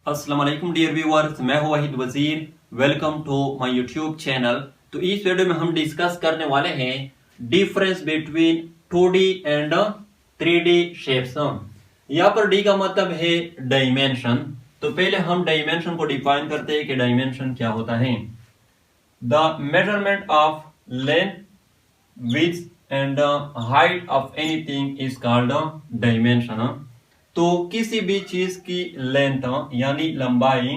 अस्सलाम वालेकुम dear viewers, मैं हूं Waheed Wazir. Welcome to my YouTube channel. तो इस वीडियो में हम डिस्कस करने वाले हैं difference between 2D and 3D shapes. यहाँ पर डी का मतलब है डायमेंशन। तो पहले हम डायमेंशन को डिफाइन करते हैं कि डायमेंशन क्या होता है। The measurement of length, width and height of anything is called dimension. तो किसी भी चीज की लेंथ यानी लंबाई,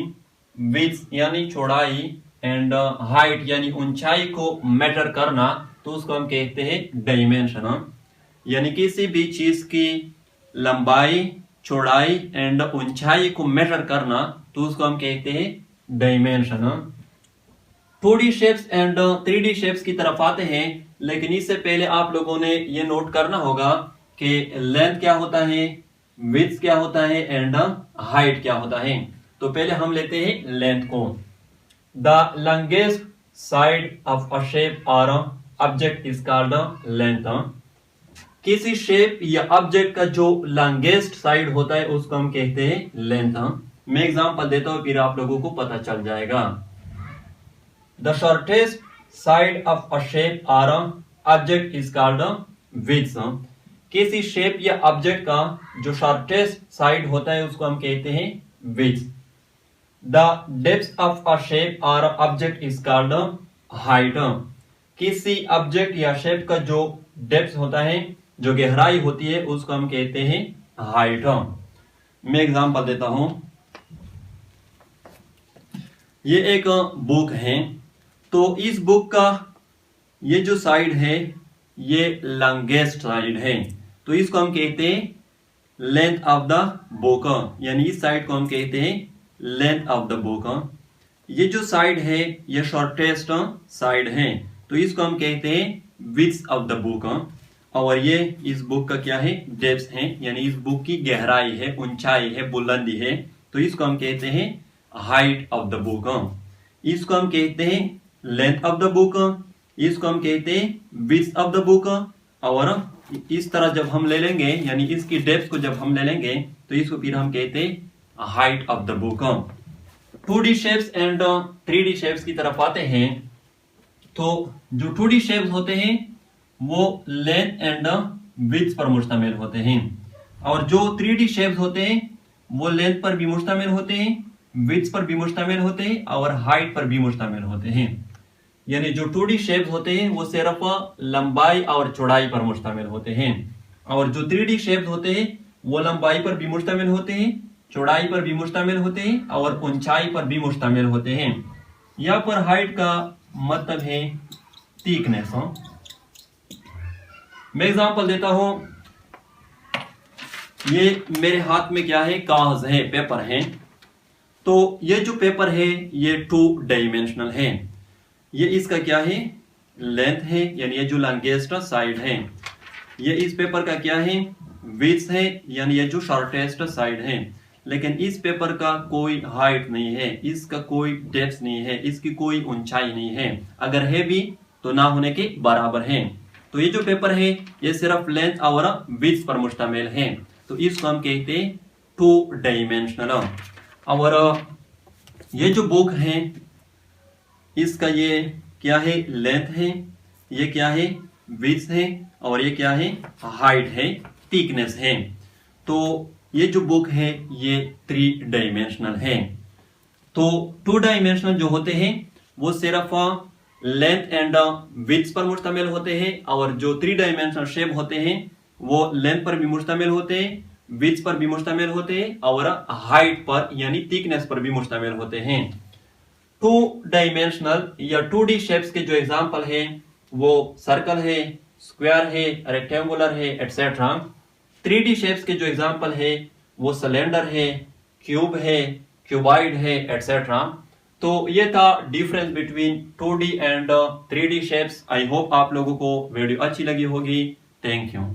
विड्थ यानी चौड़ाई एंड हाइट यानी ऊंचाई को मेजर करना, तो उसको हम कहते हैं डायमेंशन। यानी किसी भी चीज की लंबाई, चौड़ाई एंड ऊंचाई को मेजर करना, तो उसको हम कहते हैं dimension. 2D shapes and 3D shapes की तरफ आते हैं, लेकिन इससे पहले आप लोगों ने ये नोट करना होगा कि लेंथ क्या होता है, विड्थ क्या होता है एंड हाइट क्या होता है। तो पहले हम लेते हैं लेंथ को। The longest side of a shape और ऑब्जेक्ट इज कॉल्ड लेंथ। किसी शेप या ऑब्जेक्ट का जो लॉन्गेस्ट साइड होता है उसको हम कहते हैं लेंथ। मैं एग्जांपल देता हूं, फिर आप लोगों को पता चल जाएगा। The shortest side of a shape और ऑब्जेक्ट इज कॉल्ड विड्थ। किसी शेप या ऑब्जेक्ट का जो शॉर्टेस्ट साइड होता है उसको हम कहते हैं width. The depth of a shape और ऑब्जेक्ट इज कॉल्ड हाइट। किसी ऑब्जेक्ट या शेप का जो डेप्थ होता है, जो गहराई होती है, उसको हम कहते हैं हाइट। मैं एग्जांपल देता हूं। ये एक बुक है, तो इस बुक का ये जो साइड है ये लॉन्गेस्ट साइड है, तो इसको हम कहते हैं लेंथ ऑफ द बुक। यानी इस साइड को हम कहते हैं लेंथ ऑफ द बुक। ये जो साइड है ये शॉर्टेस्ट साइड है, तो इसको हम कहते हैं विड्थ ऑफ द बुक। और ये इस बुक का क्या है, डेप्थ है, यानी इस बुक की गहराई है, ऊंचाई है, बुलंदी है, तो इसको हम कहते हैं हाइट ऑफ द बुक। इसको हम कहते हैं लेंथ ऑफ द बुक, इसको हम कहते हैं विड्थ ऑफ द बुक। और इस तरह जब हम ले लेंगे, यानी इसकी डेप्थ को जब हम ले लेंगे, तो इसको फिर हम कहते हैं height of the book. 2D shapes and 3D shapes की तरफ आते हैं। तो जो 2D शेप्स होते हैं वो लेंथ एंड विड्थ पर मुश्तमिल होते हैं, और जो 3D शेप्स होते हैं वो लेंथ पर भी मुश्तमिल होते हैं, विड्थ पर भी मुश्तमिल होते हैं और हाइट पर भी मुश्तमिल होते हैं। यानी जो 2D शेप्स होते हैं वो सिर्फ लंबाई और चौड़ाई पर मुश्तमिल होते हैं, और जो 3D शेप्स होते हैं वो लंबाई पर भी मुश्तमिल होते हैं, चौड़ाई पर भी मुश्तमिल होते हैं और ऊंचाई पर भी मुश्तमिल होते हैं। यहाँ पर हाइट का मतलब है थिकनेस। मैं एग्जांपल देता हूं। ये मेरे हाथ में क्या है, कागज है, पेपर है। तो ये जो पेपर है ये 2 डायमेंशनल है। ये इसका क्या है, लेंथ है, यानी ये जो लॉन्गेस्ट साइड है। ये इस पेपर का क्या है, विड्थ है, यानी ये जो शॉर्टेस्ट साइड है। लेकिन इस पेपर का कोई हाइट नहीं है, इसका कोई डेप्थ नहीं है, इसकी कोई ऊंचाई नहीं है। अगर है भी तो ना होने के बराबर है। तो ये जो पेपर है ये सिर्फ लेंथ और विड्थ पर मुश्तमिल है, तो इसको हम कहते हैं 2 डायमेंशनल। और ये जो बुक है इसका ये क्या है, लेंथ है, ये क्या है, विड्थ है, और ये क्या है, हाइट है, थिकनेस है। तो ये जो बुक है ये 3 डायमेंशनल है। तो 2 डायमेंशनल जो होते हैं वो सिर्फ लेंथ एंड विड्थ पर मुश्तमिल होते हैं, और जो 3 डायमेंशनल शेप होते हैं वो लेंथ पर भी मुश्तमिल होते हैं, विड्थ पर भी मुश्तमिल होते हैं और हाइट पर यानी थिकनेस पर भी मुश्तमिल होते हैं। 2 डायमेंशनल या 2D शेप्स के जो एग्जांपल है वो सर्कल है, स्क्वायर है, रेक्टेंगुलर है, एटसेट्रा। 3D शेप्स के जो एग्जांपल है वो सिलेंडर है, क्यूब है, क्यूबॉइड है, एटसेट्रा। तो ये था difference between 2D and 3D shapes. I hope आप लोगों को वीडियो अच्छी लगी होगी। Thank you.